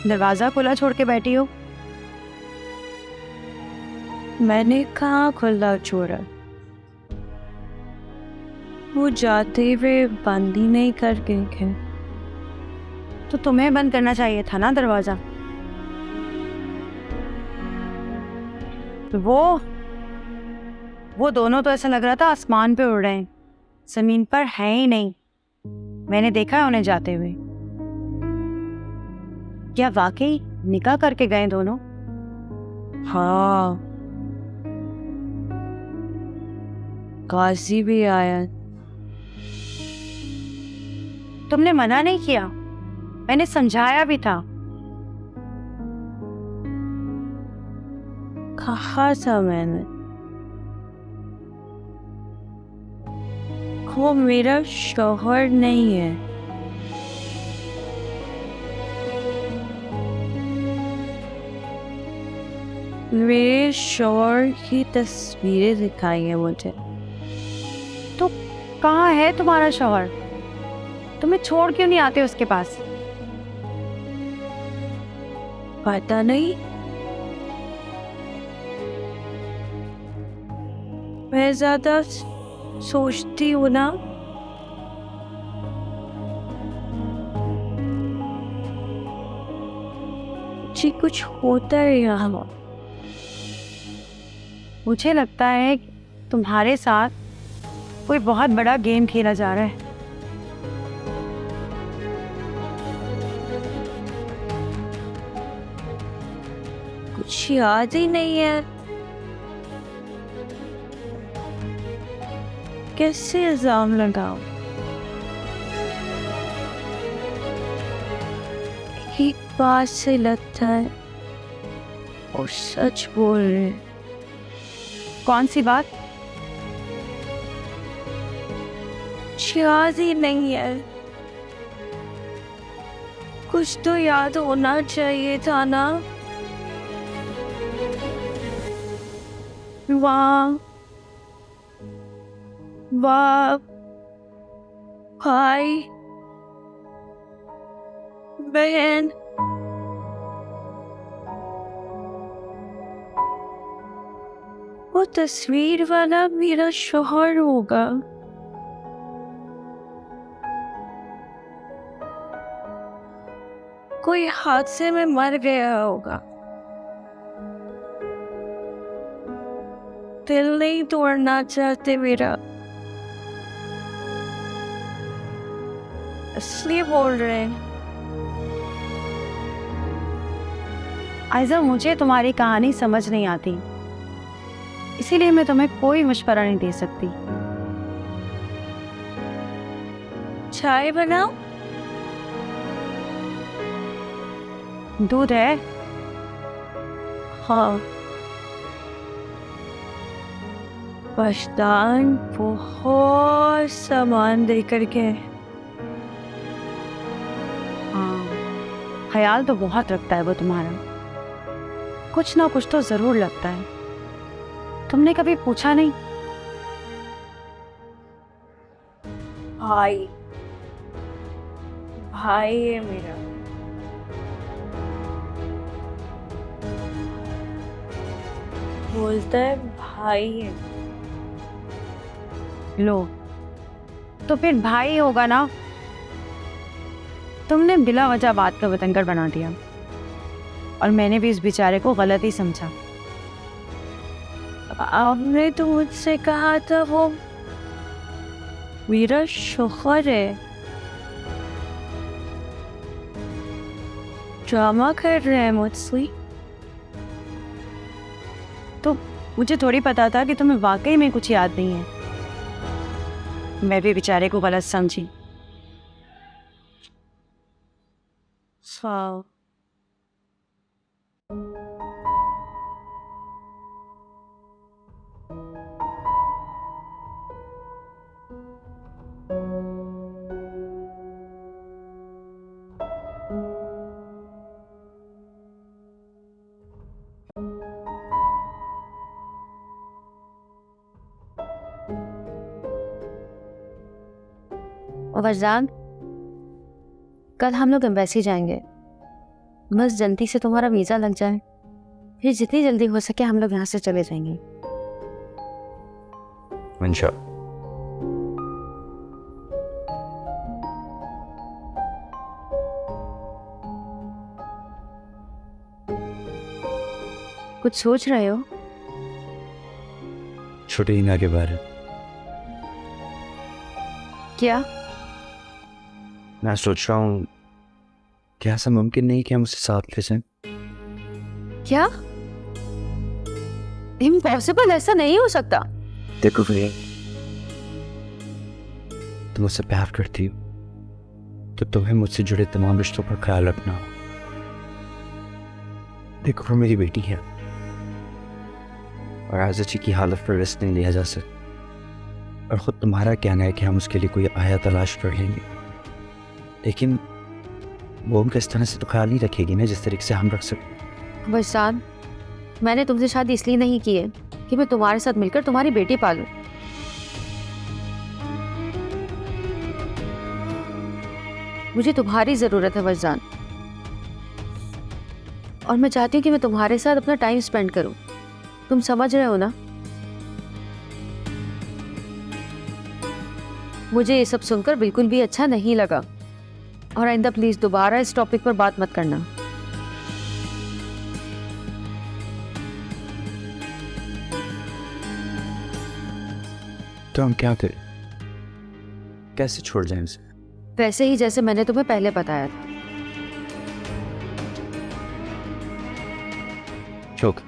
दरवाजा खुला छोड़ के बैठी हो। मैंने कहाँ खुला छोड़ा? वो जाते हुए बंद ही नहीं कर गए थे। तो तुम्हें बंद करना चाहिए था ना दरवाजा। वो दोनों तो ऐसा लग रहा था आसमान पे उड़ रहे हैं, जमीन पर है ही नहीं। मैंने देखा है उन्हें जाते हुए। क्या वाकई निकाह करके गए दोनों? हाँ, काजी भी आया। तुमने मना नहीं किया, मैंने समझाया भी था। कहा था मैंने, वो मेरा शौहर नहीं है। मेरे शौहर की तस्वीरें दिखाई है मुझे। तो कहाँ है तुम्हारा शौहर? तुम्हें छोड़ क्यों नहीं आते उसके पास? पता नहीं, मैं ज्यादा सोचती हूँ ना, जी कुछ होता है यहाँ। मुझे लगता है कि तुम्हारे साथ कोई बहुत बड़ा गेम खेला जा रहा है। कुछ याद ही नहीं है, कैसे इल्जाम लगाऊं? एक बात से लगता है और सच बोल रहे। कौन सी बात? याद ही नहीं है। कुछ तो याद होना चाहिए था ना। वाह वाह, भाई बहन, वो तस्वीर वाला मेरा शौहर होगा। कोई हादसे में मर गया होगा। दिल नहीं तोड़ना चाहते मेरा, इसलिए बोल रहे हैं। आयजा, मुझे तुम्हारी कहानी समझ नहीं आती, इसीलिए मैं तुम्हें कोई मशवरा नहीं दे सकती। चाय बनाओ? दूध है? हाँ, पछतान बहुत सामान दे करके। हाँ, ख्याल तो बहुत रखता है वो तुम्हारा, कुछ ना कुछ तो जरूर लगता है। तुमने कभी पूछा नहीं? भाई, भाई है मेरा। बोलता है भाई है। लो, तो फिर भाई होगा ना। तुमने बिला वजह बात का बतंगड़ बना दिया और मैंने भी इस बेचारे को गलत ही समझा। आपने तो मुझसे कहा था वो मेरा शौहर है। ड्रामा कर रहे हैं मुझसे। तो मुझे थोड़ी पता था कि तुम्हें वाकई में कुछ याद नहीं है। मैं भी बेचारे को गलत समझी। हाँ, वरदान, कल हम लोग एम्बेसी जाएंगे। बस जल्दी से तुम्हारा वीज़ा लग जाए, फिर जितनी जल्दी हो सके हम लोग यहाँ से चले जाएंगे। मंशा, कुछ सोच रहे हो? छोटे हीना के बारे में। क्या? मैं सोच रहा हूँ क्या ऐसा मुमकिन नहीं कि हम उसे साथ ले जाएं? क्या? इम्पॉसिबल, ऐसा नहीं हो सकता। देखो भैया, तुम मुझसे प्यार करती हो तो तुम्हें मुझसे जुड़े तमाम रिश्तों का ख्याल रखना हो। देखो वो मेरी बेटी है और आज़ाची की हालत पर रिस्क नहीं लिया जा सकता। और ख़ुद तुम्हारा कहना है कि हम उसके लिए कोई आया तलाश कर लेंगे, लेकिन वो उनका इस तरह से तो ख्याल नहीं रखेगी ना जिस तरीके से हम रख सकते। वैशाल, मैंने तुमसे शादी इसलिए नहीं की है कि मैं तुम्हारे साथ मिलकर तुम्हारी बेटी पालूं। मुझे तुम्हारी ज़रूरत है वजदान, और मैं चाहती हूँ कि मैं तुम्हारे साथ अपना टाइम स्पेंड करूं। तुम समझ रहे हो ना? मुझे ये सब सुनकर बिल्कुल भी अच्छा नहीं लगा, और आइंदा प्लीज दोबारा इस टॉपिक पर बात मत करना। तो हम क्या करें? कैसे छोड़ जाएं उसे? वैसे ही जैसे मैंने तुम्हें पहले बताया था। चौक।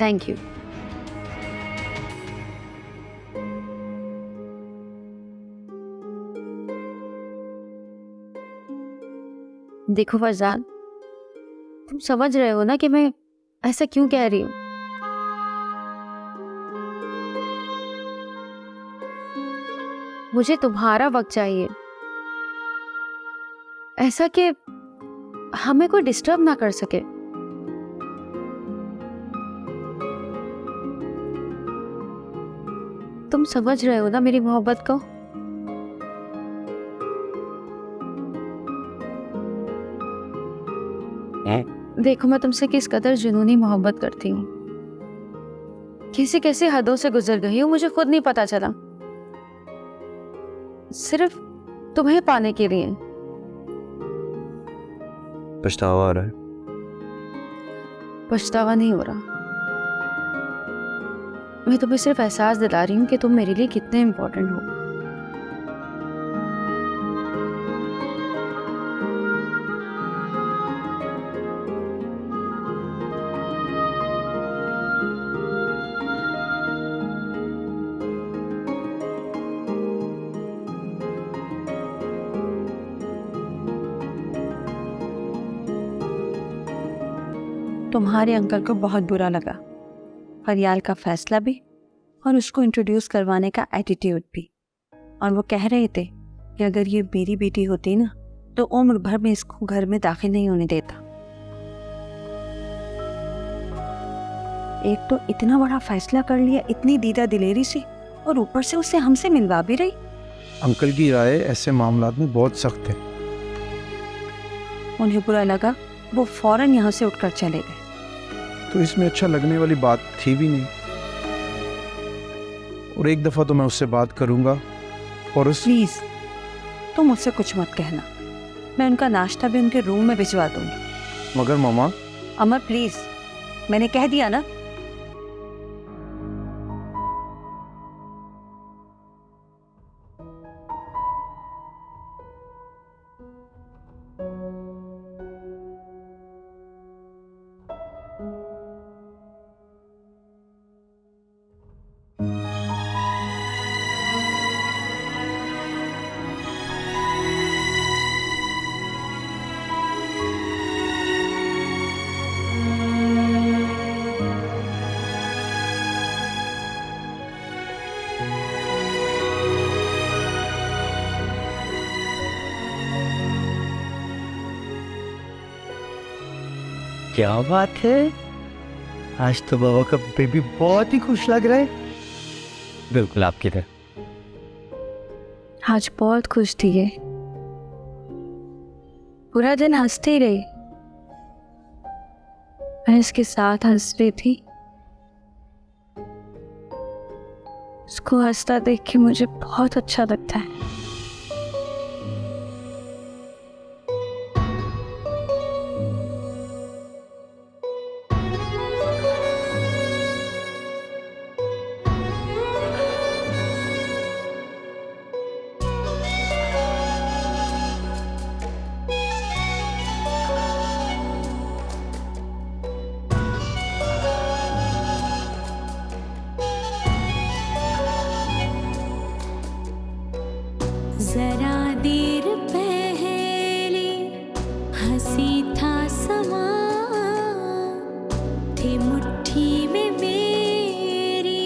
Thank you. देखो फरजान, तुम समझ रहे हो ना कि मैं ऐसा क्यों कह रही हूँ? मुझे तुम्हारा वक्त चाहिए, ऐसा कि हमें कोई डिस्टर्ब ना कर सके। तुम समझ रहे हो ना मेरी मोहब्बत को? देखो मैं तुमसे किस कदर जुनूनी मोहब्बत करती हूँ, कैसे कैसे हदों से गुजर गई हूँ मुझे खुद नहीं पता चला, सिर्फ तुम्हें पाने के लिए। पछतावा हो रहा है? पछतावा नहीं हो रहा, मैं तुम्हें सिर्फ एहसास दिला रही हूँ कि तुम मेरे लिए कितने इम्पोर्टेंट हो। तुम्हारे अंकल को बहुत बुरा लगा फरियाल का फैसला भी, और उसको इंट्रोड्यूस करवाने का एटीट्यूड भी। और वो कह रहे थे कि अगर ये मेरी बेटी होती ना तो उम्र भर में इसको घर में दाखिल नहीं होने देता। एक तो इतना बड़ा फैसला कर लिया इतनी दीदा दिलेरी से, और ऊपर से उसे हमसे मिलवा भी रही। अंकल की राय ऐसे मामलात में बहुत सख्त है। उन्हें बुरा लगा, वो फौरन यहाँ से उठकर चले गए। तो इसमें अच्छा लगने वाली बात थी भी नहीं। और एक दफ़ा तो मैं उससे बात करूंगा और उस प्लीज तुम मुझसे कुछ मत कहना, मैं उनका नाश्ता भी उनके रूम में भिजवा दूंगी। मगर मामा, अमर प्लीज, मैंने कह दिया ना। क्या बात है, आज तो बाबा का बेबी बहुत ही खुश लग रहा है। बिल्कुल आपकी तरह। आज बहुत खुश थी ये, पूरा दिन हंसती रही। मैं इसके साथ हंस रही थी। उसको हंसता देख के मुझे बहुत अच्छा लगता है। जरा देर पहले हंसी था समा, थे मुट्ठी में मेरी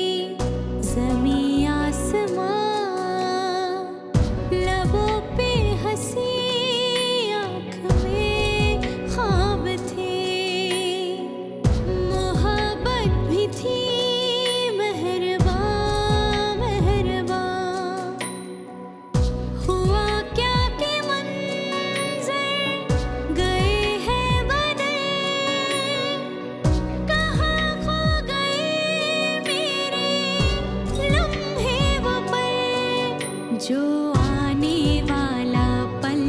ज़मीं आसमां, लबों पे हंसी आँख में ख्वाब थे, मोहब्बत भी थी मेहरबान मेहरबान। हुआ क्या कि मंज़र गए हैं बदल, कहाँ खो गए मेरे लम्हे वो पल, जो आने वाला पल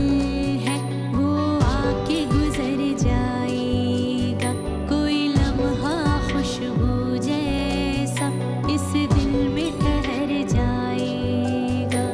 है वो आके गुजर जाएगा, कोई लम्हा खुशबू जैसा इस दिल में ठहर जाएगा।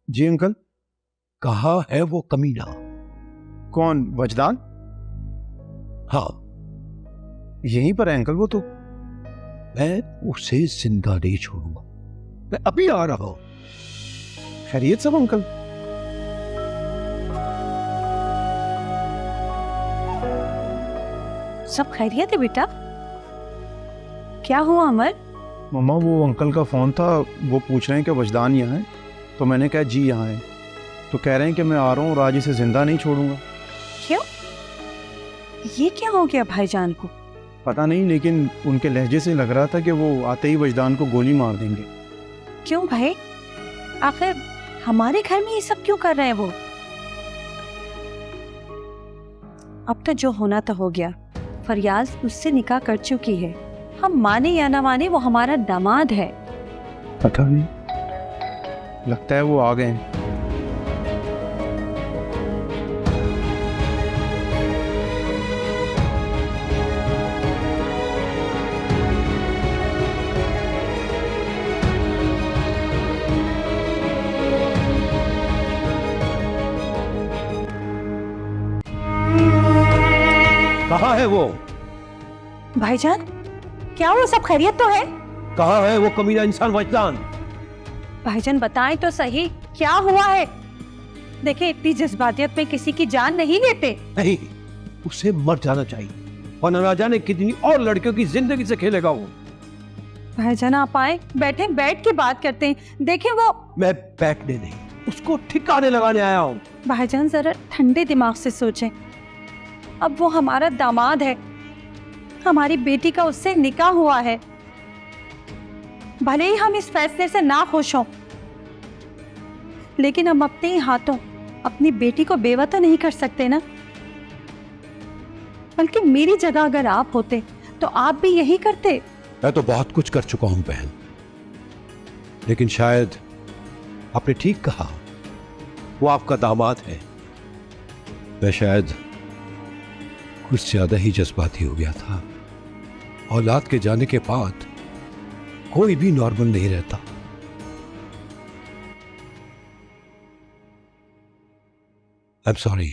जी अंकल। कहाँ है वो कमीना? कौन, वजदान? हाँ, यहीं पर है अंकल वो तो। मैं उसे जिंदा नहीं छोड़ूंगा। मैं अभी आ रहा हूं। खैरियत सब अंकल? सब खैरियत है बेटा? क्या हुआ अमर? मम्मा वो अंकल का फ़ोन था, वो पूछ रहे हैं कि वजदान यहाँ है, तो मैंने कहा जी यहाँ है, तो कह रहे हैं कि मैं आ रहा हूँ और आज इसे ज़िंदा नहीं छोड़ूंगा। क्यों? ये क्या हो गया भाईजान को? पता नहीं, लेकिन उनके लहजे से लग रहा था कि वो आते ही वजदान को गोली मार देंगे। क्यों भाई? आखिर हमारे घर में ये सब क्यों कर रहे हैं वो? अब तो जो होना था हो गया। फरियाज उससे निकाह कर चुकी है। हम माने या ना माने वो हमारा दामाद है। पता नहीं, लगता है वो आ गए हैं। कहाँ है वो? भाईजान, क्या वो सब खैरियत तो है? कहाँ है वो कमीना इंसान वजदान? भाईजान बताएं तो सही, क्या हुआ है? देखे, इतनी जज्बातियत में किसी की जान नहीं लेते। नहीं, उसे मर जाना चाहिए, वरना ना जाने कितनी और लड़कियों की जिंदगी से खेलेगा वो। भाईजान आप आए, बैठे, बैठ के बात करते हैं। देखें वो। मैं बैठने नहीं, उसको ठिकाने लगाने आया हूँ। भाईजान जरा ठंडे दिमाग से सोचें। अब वो हमारा दामाद है, हमारी बेटी का उससे निकाह हुआ है। भले ही हम इस फैसले से ना खुश हों, लेकिन हम अपने ही हाथों अपनी बेटी को बेवतन नहीं कर सकते ना। बल्कि मेरी जगह अगर आप होते तो आप भी यही करते। मैं तो बहुत कुछ कर चुका हूं बहन, लेकिन शायद आपने ठीक कहा, वो आपका दामाद है। मैं शायद कुछ ज्यादा ही जज्बाती हो गया था। औलाद के जाने के बाद कोई भी नॉर्मल नहीं रहता। आई एम सॉरी,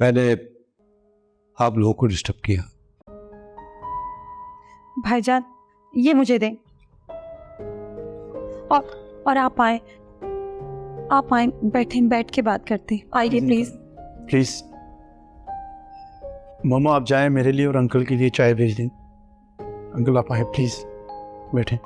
मैंने आप लोगों को डिस्टर्ब किया। भाईजान ये मुझे दें। और आप आए, आप आए, बैठ के बात करते हैं। आइए प्लीज। प्लीज़ मम्मा आप जाएं, मेरे लिए और अंकल के लिए चाय भेज दें। अंकल आप आए प्लीज़, बैठें।